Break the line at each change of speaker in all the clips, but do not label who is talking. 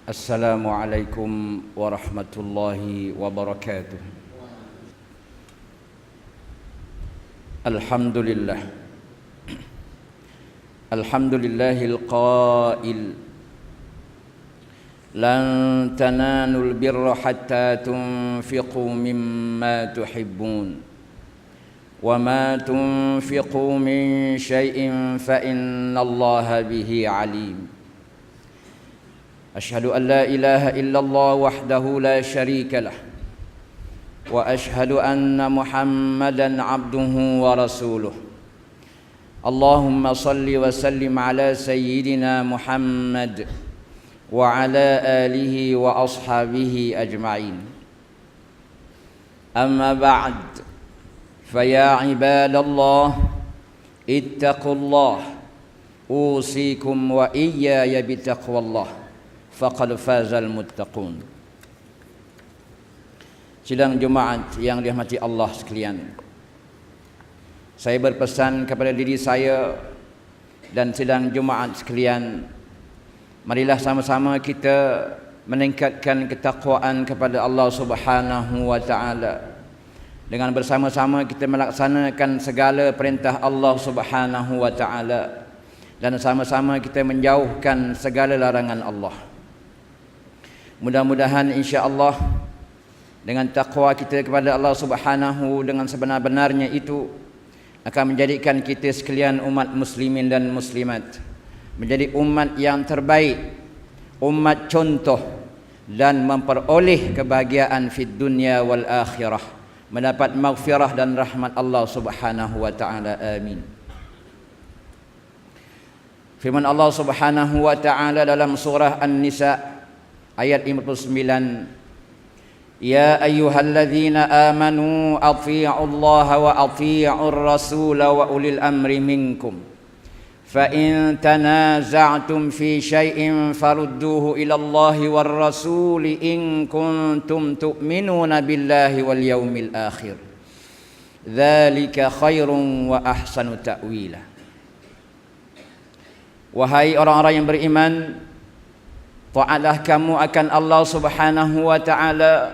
Assalamualaikum warahmatullahi wabarakatuh. Alhamdulillah. Alhamdulillahil qail lan tanalul birra hatta tunfiqu mimma tuhibbun wa ma tunfiqu min syai'in fa innallaha bihi alim. أشهد أن لا إله إلا الله وحده لا شريك له وأشهد أن محمدًا عبده ورسوله اللهم صل وسلم على سيدنا محمد وعلى آله وأصحابه أجمعين أما بعد فيا عباد الله اتقوا الله أوصيكم وإياي بتقوى الله faqad fazal muttaqun. Sidang Jumaat yang dirahmati Allah sekalian, saya berpesan kepada diri saya dan sidang Jumaat sekalian, marilah sama-sama kita meningkatkan ketakwaan kepada Allah Subhanahu wa taala dengan bersama-sama kita melaksanakan segala perintah Allah Subhanahu wa taala dan sama-sama kita menjauhkan segala larangan Allah. Mudah-mudahan insya-Allah dengan takwa kita kepada Allah Subhanahu dengan sebenar-benarnya itu akan menjadikan kita sekalian umat muslimin dan muslimat menjadi umat yang terbaik, umat contoh dan memperoleh kebahagiaan fid dunya wal akhirah, mendapat maghfirah dan rahmat Allah Subhanahu wa taala. Amin. Firman Allah Subhanahu wa taala dalam surah An-Nisa ayat 59, ya ayyuhalladzina amanu athi'ullaha wa athi'ur rasula wa ulil amri minkum fa in tanaza'tum fi syai'in farudduhu ila Allahi war rasuli in kuntum tu'minuna billahi wal yaumil akhir dzalika khairun wa ahsanu ta'wila. Wahai orang-orang yang beriman, taatlah kamu akan Allah Subhanahu wa taala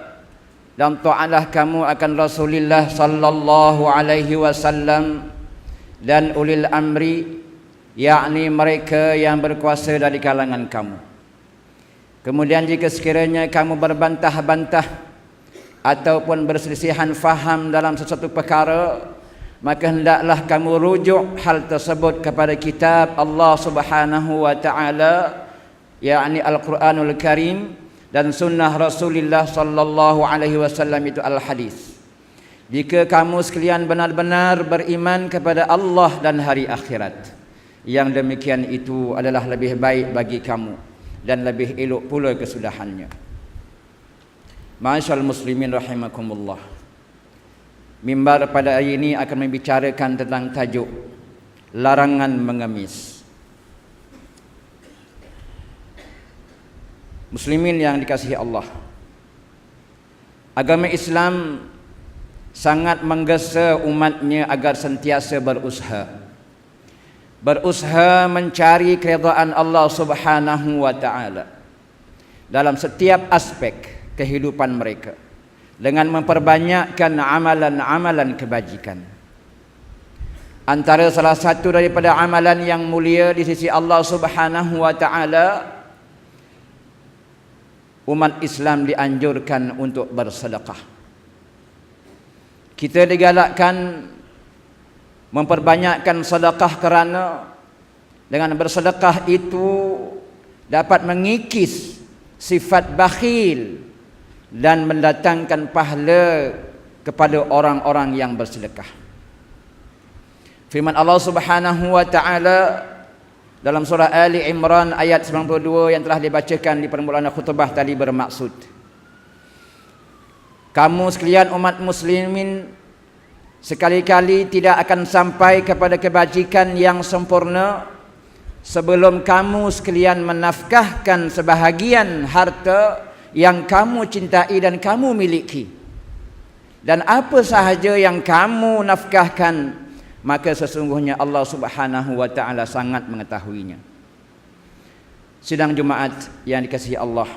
dan taatlah kamu akan Rasulullah sallallahu alaihi wasallam dan ulil amri, yakni mereka yang berkuasa dari kalangan kamu. Kemudian jika sekiranya kamu berbantah-bantah ataupun berselisihan faham dalam sesuatu perkara, maka hendaklah kamu rujuk hal tersebut kepada kitab Allah Subhanahu wa taala, yakni Al-Quranul Karim, dan sunnah Rasulullah sallallahu alaihi wasallam itu al-hadis. Jika kamu sekalian benar-benar beriman kepada Allah dan hari akhirat, yang demikian itu adalah lebih baik bagi kamu dan lebih elok pula kesudahannya. Ma'asyiral muslimin rahimakumullah. Mimbar pada hari ini akan membicarakan tentang tajuk larangan mengemis. Muslimin yang dikasihi Allah, agama Islam sangat menggesa umatnya agar sentiasa berusaha mencari keridhaan Allah Subhanahu wa taala dalam setiap aspek kehidupan mereka dengan memperbanyakkan amalan-amalan kebajikan. Antara salah satu daripada amalan yang mulia di sisi Allah Subhanahu wa taala, umat Islam dianjurkan untuk bersedekah. Kita digalakkan memperbanyakkan sedekah kerana dengan bersedekah itu dapat mengikis sifat bakhil dan mendatangkan pahala kepada orang-orang yang bersedekah. Firman Allah Subhanahu wa taala dalam surah Ali Imran ayat 92 yang telah dibacakan di permulaan khutbah tadi bermaksud, kamu sekalian umat muslimin sekali-kali tidak akan sampai kepada kebajikan yang sempurna sebelum kamu sekalian menafkahkan sebahagian harta yang kamu cintai dan kamu miliki. Dan apa sahaja yang kamu nafkahkan, maka sesungguhnya Allah Subhanahu wa taala sangat mengetahuinya. sidang Jumaat yang dikasihi Allah.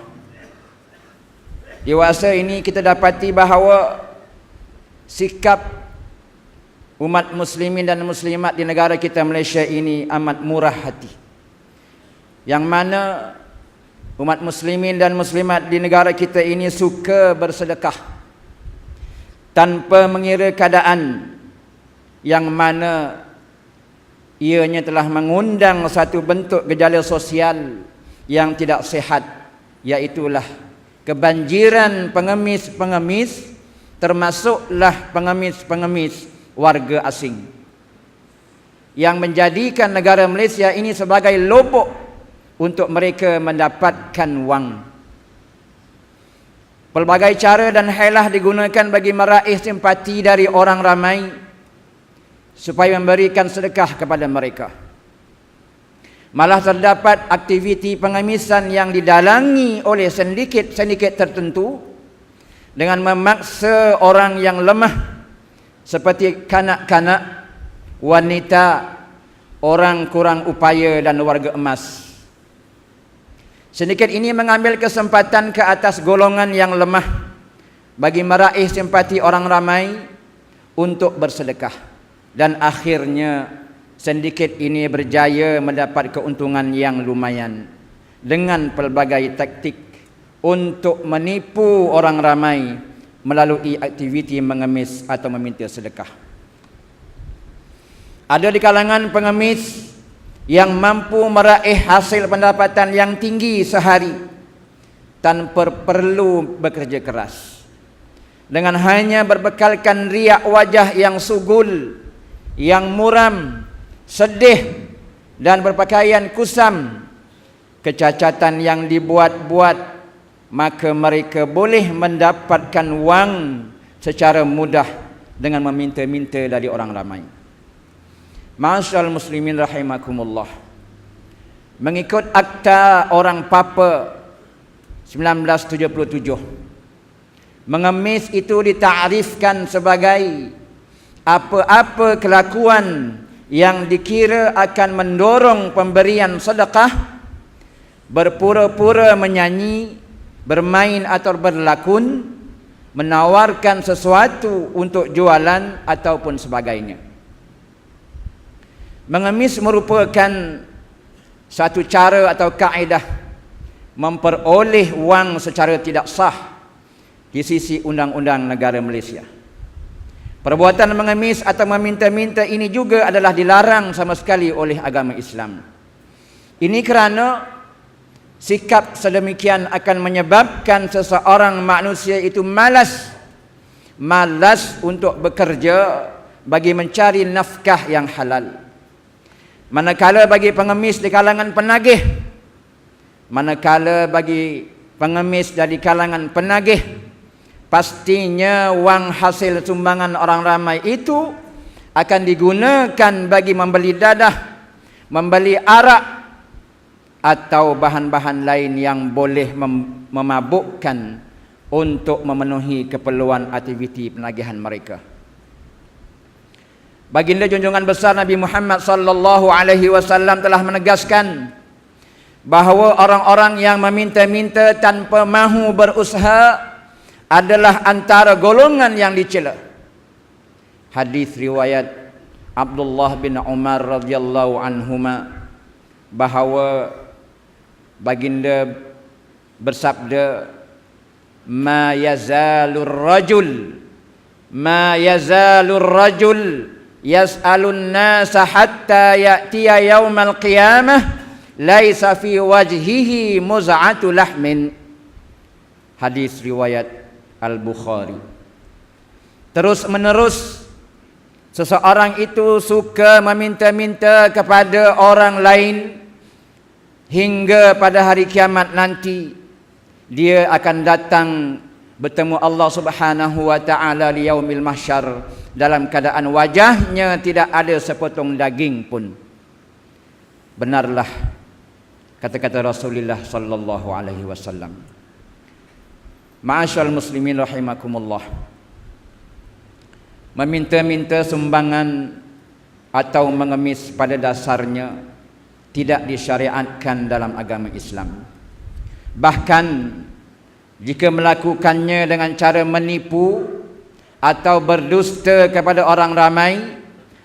Di masa ini kita dapati bahawa sikap umat muslimin dan muslimat di negara kita Malaysia ini amat murah hati. Yang mana umat muslimin dan muslimat di negara kita ini suka bersedekah tanpa mengira keadaan, yang mana ianya telah mengundang satu bentuk gejala sosial yang tidak sihat, iaitulah kebanjiran pengemis-pengemis, termasuklah pengemis-pengemis warga asing, yang menjadikan negara Malaysia ini sebagai lubuk untuk mereka mendapatkan wang. Pelbagai cara dan hilah digunakan bagi meraih simpati dari orang ramai supaya memberikan sedekah kepada mereka. Malah terdapat aktiviti pengemisan yang didalangi oleh sindiket-sindiket tertentu dengan memaksa orang yang lemah seperti kanak-kanak, wanita, orang kurang upaya dan warga emas. Sindiket ini mengambil kesempatan ke atas golongan yang lemah bagi meraih simpati orang ramai untuk bersedekah, dan akhirnya sindiket ini berjaya mendapat keuntungan yang lumayan dengan pelbagai taktik untuk menipu orang ramai melalui aktiviti mengemis atau meminta sedekah. Ada di kalangan pengemis yang mampu meraih hasil pendapatan yang tinggi sehari tanpa perlu bekerja keras, dengan hanya berbekalkan riak wajah yang sugul, yang muram, sedih dan berpakaian kusam, kecacatan yang dibuat-buat, maka mereka boleh mendapatkan wang secara mudah dengan meminta-minta dari orang ramai. Ma'asyiral muslimin rahimakumullah, mengikut Akta Orang Papa 1977, mengemis itu ditarifkan sebagai apa-apa kelakuan yang dikira akan mendorong pemberian sedekah, berpura-pura menyanyi, bermain atau berlakon, menawarkan sesuatu untuk jualan ataupun sebagainya. Mengemis merupakan satu cara atau kaedah memperoleh wang secara tidak sah di sisi undang-undang negara Malaysia. Perbuatan mengemis atau meminta-minta ini juga adalah dilarang sama sekali oleh agama Islam. Ini kerana sikap sedemikian akan menyebabkan seseorang manusia itu malas untuk bekerja bagi mencari nafkah yang halal. Manakala bagi pengemis di kalangan penagih, pastinya wang hasil sumbangan orang ramai itu akan digunakan bagi membeli dadah, membeli arak atau bahan-bahan lain yang boleh memabukkan untuk memenuhi keperluan aktiviti penagihan mereka. Baginda junjungan besar Nabi Muhammad sallallahu alaihi wasallam telah menegaskan bahawa orang-orang yang meminta-minta tanpa mahu berusaha adalah antara golongan yang dicela. Hadis riwayat Abdullah bin Umar radhiyallahu anhuma, bahawa baginda bersabda, ma yazalur rajul yas'alun nasa hatta ya'tiya yaumal qiyamah laisa fi wajhihi muz'atu lahmin. Hadis riwayat Al-Bukhari. Terus menerus seseorang itu suka meminta-minta kepada orang lain hingga pada hari kiamat nanti dia akan datang bertemu Allah Subhanahu wa taala di yaumil mahsyar dalam keadaan wajahnya tidak ada sepotong daging pun. Benarlah kata-kata Rasulullah sallallahu alaihi wasallam. Ma'asyiral muslimin rahimakumullah, meminta-minta sumbangan atau mengemis pada dasarnya tidak disyariatkan dalam agama Islam. Bahkan jika melakukannya dengan cara menipu atau berdusta kepada orang ramai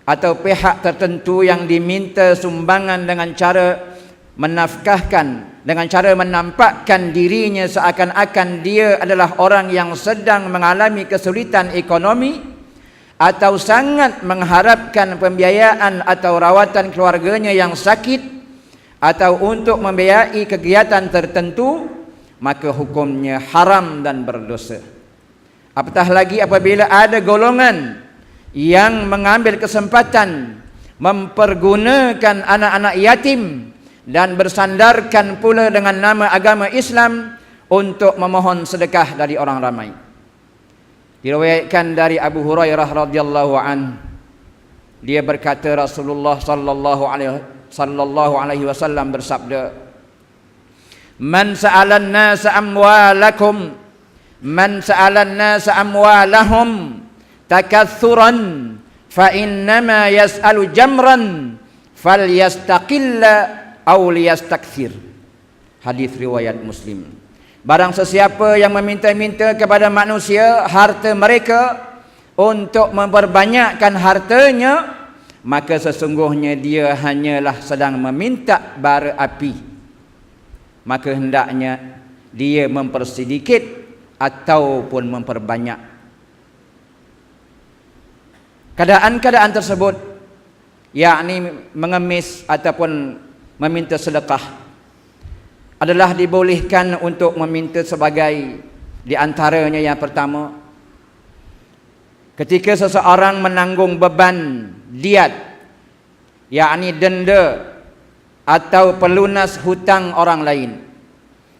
atau pihak tertentu yang diminta sumbangan dengan cara menafkahkan, dengan cara menampakkan dirinya seakan-akan dia adalah orang yang sedang mengalami kesulitan ekonomi atau sangat mengharapkan pembiayaan atau rawatan keluarganya yang sakit atau untuk membiayai kegiatan tertentu, maka hukumnya haram dan berdosa. Apatah lagi apabila ada golongan yang mengambil kesempatan mempergunakan anak-anak yatim dan bersandarkan pula dengan nama agama Islam untuk memohon sedekah dari orang ramai. Diriwayatkan dari Abu Hurairah radhiyallahu an, dia berkata Rasulullah sallallahu alaihi wasallam bersabda, "Man sa'alan nasa amwalakum, man sa'alan nasa amwalahum takaththuran fa innama yas'alu jamran falyastaqilla aw liyastakthir." Hadis riwayat Muslim. Barang sesiapa yang meminta-minta kepada manusia harta mereka untuk memperbanyakkan hartanya, maka sesungguhnya dia hanyalah sedang meminta bara api. Maka hendaknya dia mempersedikit ataupun memperbanyak. Keadaan-keadaan tersebut, yakni mengemis ataupun meminta sedekah, adalah dibolehkan untuk meminta sebagai di antaranya yang pertama, ketika seseorang menanggung beban diat, yakni denda atau pelunas hutang orang lain,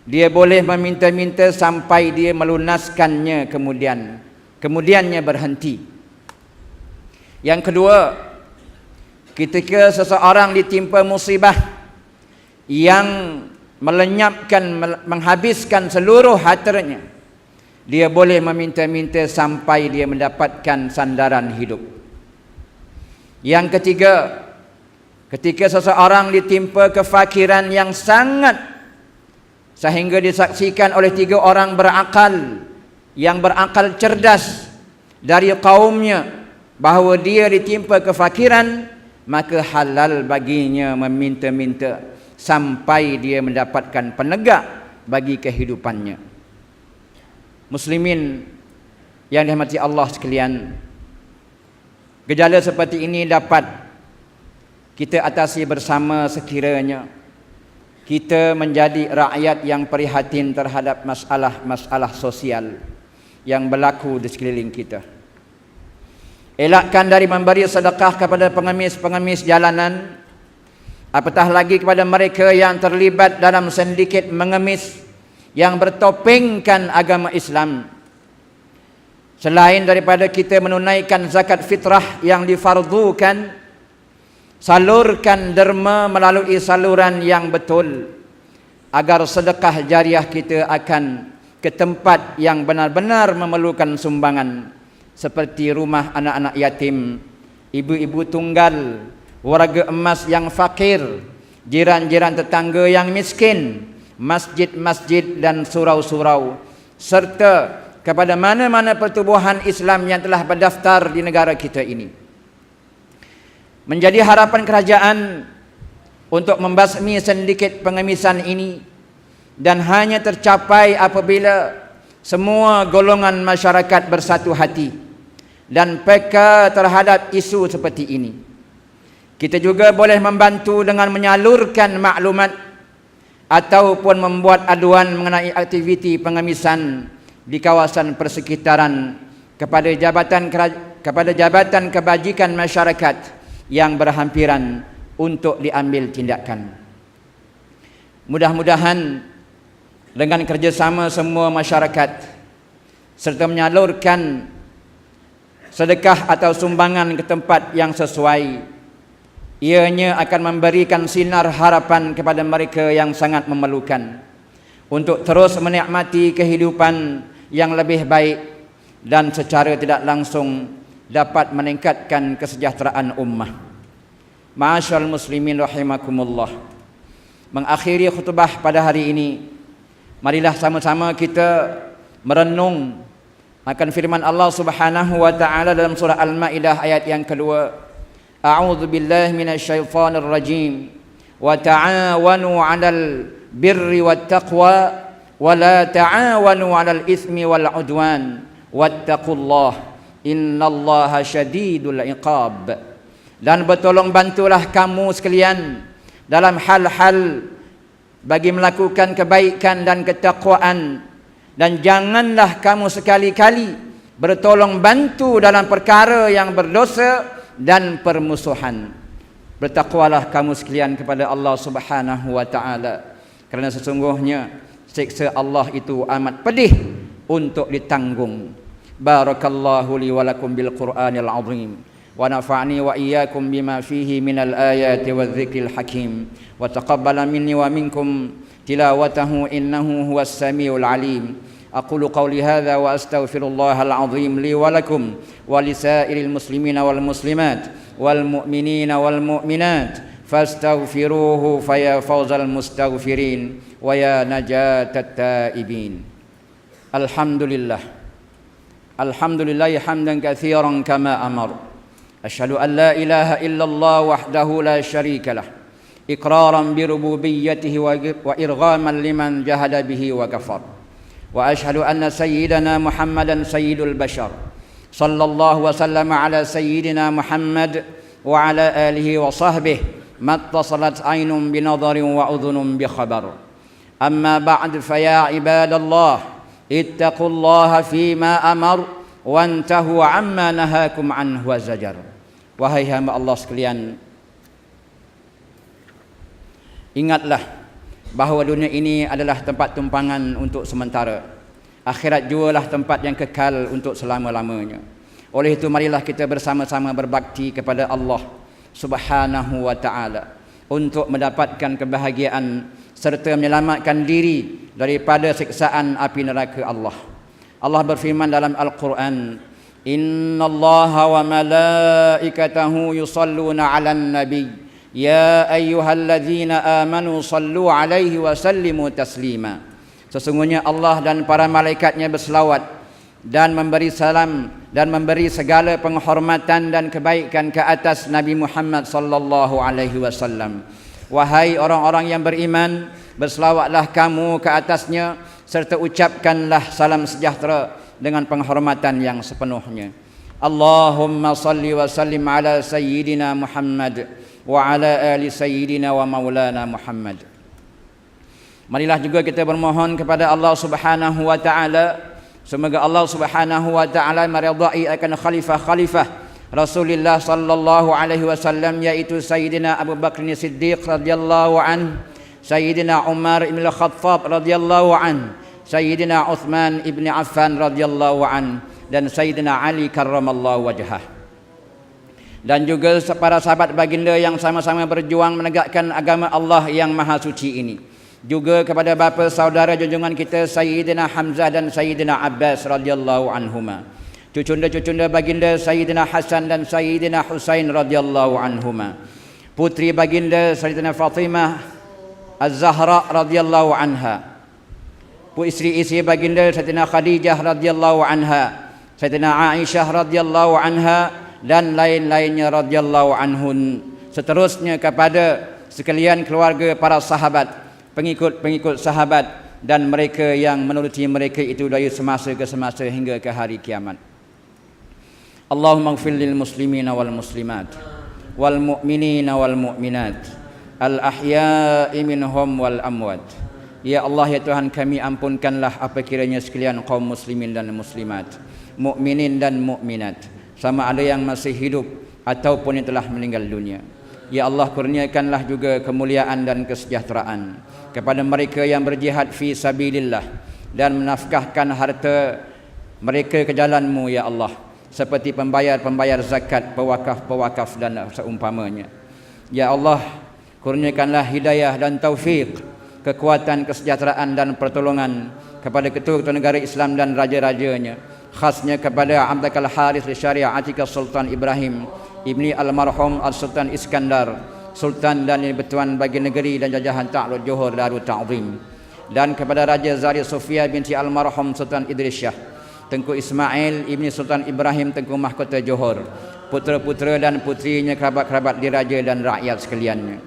dia boleh meminta-minta sampai dia melunaskannya, kemudiannya berhenti. Yang kedua, ketika seseorang ditimpa musibah yang melenyapkan, menghabiskan seluruh hartanya, dia boleh meminta-minta sampai dia mendapatkan sandaran hidup. Yang ketiga, ketika seseorang ditimpa kefakiran yang sangat sehingga disaksikan oleh 3 orang berakal yang berakal cerdas dari kaumnya bahawa dia ditimpa kefakiran, maka halal baginya meminta-minta sampai dia mendapatkan penegak bagi kehidupannya. Muslimin yang dirahmati Allah sekalian, gejala seperti ini dapat kita atasi bersama sekiranya kita menjadi rakyat yang prihatin terhadap masalah-masalah sosial yang berlaku di sekeliling kita. Elakkan dari memberi sedekah kepada pengemis-pengemis jalanan, apatah lagi kepada mereka yang terlibat dalam sindiket mengemis yang bertopengkan agama Islam. Selain daripada kita menunaikan zakat fitrah yang difardukan, salurkan derma melalui saluran yang betul agar sedekah jariah kita akan ke tempat yang benar-benar memerlukan sumbangan, seperti rumah anak-anak yatim, ibu-ibu tunggal, warga emas yang fakir, jiran-jiran tetangga yang miskin, masjid-masjid dan surau-surau, serta kepada mana-mana pertubuhan Islam yang telah berdaftar di negara kita ini. Menjadi harapan kerajaan untuk membasmi sindiket pengemisan ini, dan hanya tercapai apabila semua golongan masyarakat bersatu hati dan peka terhadap isu seperti ini. Kita juga boleh membantu dengan menyalurkan maklumat ataupun membuat aduan mengenai aktiviti pengemisan di kawasan persekitaran kepada jabatan kebajikan masyarakat yang berhampiran untuk diambil tindakan. Mudah-mudahan dengan kerjasama semua masyarakat serta menyalurkan sedekah atau sumbangan ke tempat yang sesuai, ianya akan memberikan sinar harapan kepada mereka yang sangat memerlukan untuk terus menikmati kehidupan yang lebih baik dan secara tidak langsung dapat meningkatkan kesejahteraan ummah. Ma'asyiral muslimin rahimakumullah. mengakhiri khutbah pada hari ini, marilah sama-sama kita merenung akan firman Allah Subhanahu wa taala dalam surah Al-Maidah ayat yang kedua. A'udzu billahi minasyaitonir rajim. Wa ta'awanu 'alal birri wat taqwa wa la ta'awanu 'alal itsmi wal 'udwan wattaqullaha innallaha syadidul iqab. Dan bertolong bantulah kamu sekalian dalam hal-hal bagi melakukan kebaikan dan ketakwaan, dan janganlah kamu sekali-kali bertolong bantu dalam perkara yang berdosa dan permusuhan. Bertakwalah kamu sekalian kepada Allah Subhanahu wa taala, kerana sesungguhnya siksa Allah itu amat pedih untuk ditanggung. Barakallahu li wa lakum bil Qur'anil azim. ونفعني وإياكم بما فيه من الآيات والذكر الحكيم وتقبل مني ومنكم تلاوته إنه هو السميع العليم. أقول قولي هذا وأستغفر الله العظيم لي ولكم ولسائر المسلمين والمسلمات والمؤمنين والمؤمنات فاستغفروه فيا فوز المستغفرين ويا نجاة التائبين. الحمد لله حمدا كثيرا كما أمر. أشهد أن لا إله إلا الله وحده لا شريك له إقرارا بربوبيته وإرغاما لمن جهد به وكفر. وأشهد أن سيدنا محمدا سيد البشر صلى الله وسلم على سيدنا محمد وعلى آله وصحبه ما اتصلت عين بنظر وأذن بخبر. أما بعد فيا عباد الله اتقوا الله فيما أمر وانتهوا عما نهاكم عنه وزجر. Wahai hamba Allah sekalian, ingatlah bahawa dunia ini adalah tempat tumpangan untuk sementara. Akhirat jualah tempat yang kekal untuk selama-lamanya. Oleh itu marilah kita bersama-sama berbakti kepada Allah Subhanahu wa taala untuk mendapatkan kebahagiaan serta menyelamatkan diri daripada siksaan api neraka Allah. Allah berfirman dalam Al-Quran, Innallaha wa malaikatahu yusalluna 'alan nabiy ya ayyuhalladzina amanu sallu 'alaihi wa sallimu taslima. Sesungguhnya Allah dan para malaikatnya berselawat dan memberi salam dan memberi segala penghormatan dan kebaikan ke atas Nabi Muhammad sallallahu alaihi wasallam. Wahai orang-orang yang beriman, berselawatlah kamu ke atasnya serta ucapkanlah salam sejahtera dengan penghormatan yang sepenuhnya. Allahumma salli wa sallim ala sayyidina Muhammad wa ala ali sayyidina wa maulana Muhammad. Marilah juga kita bermohon kepada Allah Subhanahu wa taala, semoga Allah Subhanahu wa taala meridai akan khalifah-khalifah Rasulullah sallallahu alaihi wasallam, yaitu Sayyidina Abu Bakr Siddiq radhiyallahu anhu, Sayyidina Umar ibn Khattab radhiyallahu anhu, Sayyidina Uthman ibn Affan radhiyallahu an, dan Sayyidina Ali karramallahu wajhah. Dan juga para sahabat baginda yang sama-sama berjuang menegakkan agama Allah yang maha suci ini. Juga kepada bapa saudara junjungan kita Sayyidina Hamzah dan Sayyidina Abbas radhiyallahu anhuma. Cucunda-cucunda baginda Sayyidina Hasan dan Sayyidina Husain radhiyallahu anhuma. Putri baginda Sayyidina Fatimah Az-Zahra radhiyallahu anha. Isteri-isteri baginda Sayyidina Khadijah radhiyallahu anha, Sayyidina Aisyah radhiyallahu anha, dan lain-lainnya radhiyallahu anhun. Seterusnya kepada sekalian keluarga para sahabat, pengikut-pengikut sahabat, dan mereka yang menuruti mereka itu dari semasa ke semasa hingga ke hari kiamat. Allahumma ighfir lil muslimina wal muslimat wal mu'minina wal mu'minat al ahya'i minhum wal amwat. Ya Allah, ya Tuhan kami, ampunkanlah apa kiranya sekalian kaum muslimin dan muslimat, mukminin dan mukminat, sama ada yang masih hidup ataupun yang telah meninggal dunia. Ya Allah, kurniakanlah juga kemuliaan dan kesejahteraan kepada mereka yang berjihad fi sabilillah dan menafkahkan harta mereka ke jalan-Mu ya Allah, seperti pembayar-pembayar zakat, pewakaf-pewakaf dan seumpamanya. Ya Allah, kurniakanlah hidayah dan taufik, kekuatan, kesejahteraan dan pertolongan kepada ketua-ketua negara Islam dan raja-rajanya, khasnya kepada Abdul Harith Syariah Atika Sultan Ibrahim ibni almarhum Al-Sultan Iskandar, Sultan dan Betuan bagi negeri dan jajahan Ta'lud Johor Darut Ta'zim, dan kepada Raja Zari Sofia binti almarhum Sultan Idris Shah, Tengku Ismail ibni Sultan Ibrahim Tengku Mahkota Johor, putera-putera dan putrinya, kerabat-kerabat diraja dan rakyat sekaliannya.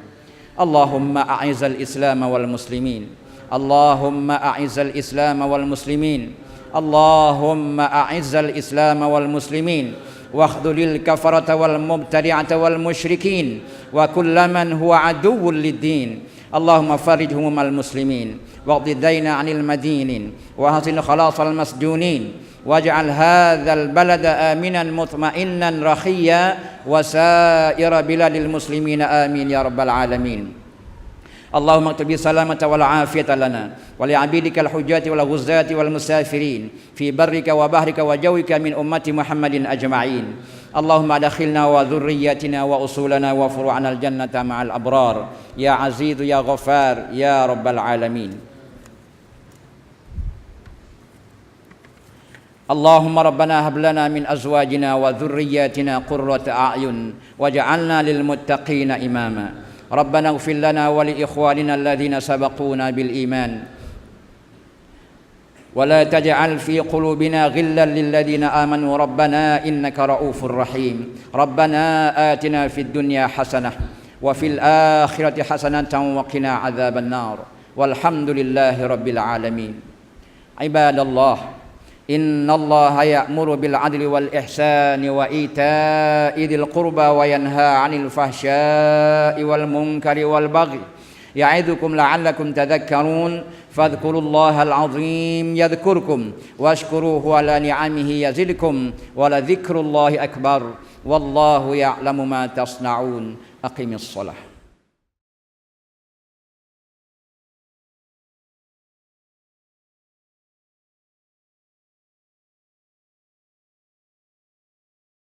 Allahumma a'izal Islam wal muslimin, Allahumma a'izal Islam wal muslimin, Allahumma a'izal Islam wal muslimin, wakhdulil kafarata wal mubtadi'ata wal musyrikin wa kullaman huwa aduwwul lid-din. Allahumma farij humumal muslimin waqdi dayna 'anil madinin wa hasil khalasal masjunin waj'al hadzal balada aminan mutma'innan rakhiyya wa sa'ira biladil muslimin amin ya rabbal alamin. Allahumma aktubi salamata wal afiyata lana wa li 'abidikal hujjati wal ghuzzati wal musafirin fi barrika wa bahrika wa jawika min ummati Muhammadin ajma'in. Allahumma adkhilna wa dhurriyyatina wa usulana wa furu'ana al jannata ma'al abrar ya aziz ya ghaffar ya rabbal alamin. Allahumma rabbana hab lana min azwajina wa dhurriyyatina qurrata a'yun waj'alna lil muttaqina imama. ربنا اغفر لنا ولإخواننا الذين سبقونا بالإيمان ولا تجعل في قلوبنا غلا للذين آمنوا ربنا إنك رؤوف رحيم. ربنا آتنا في الدنيا حسنة وفي الآخرة حسنة وقنا عذاب النار والحمد لله رب العالمين. عباد الله، إن الله يأمر بالعدل والإحسان وإيتاء ذي القربى وينهى عن الفحشاء والمنكر والبغي يعظكم لعلكم تذكرون. فاذكروا الله العظيم يذكركم واشكروه على نعمه يزدكم ولذكر الله أكبر والله يعلم ما تصنعون. أقم الصلاة.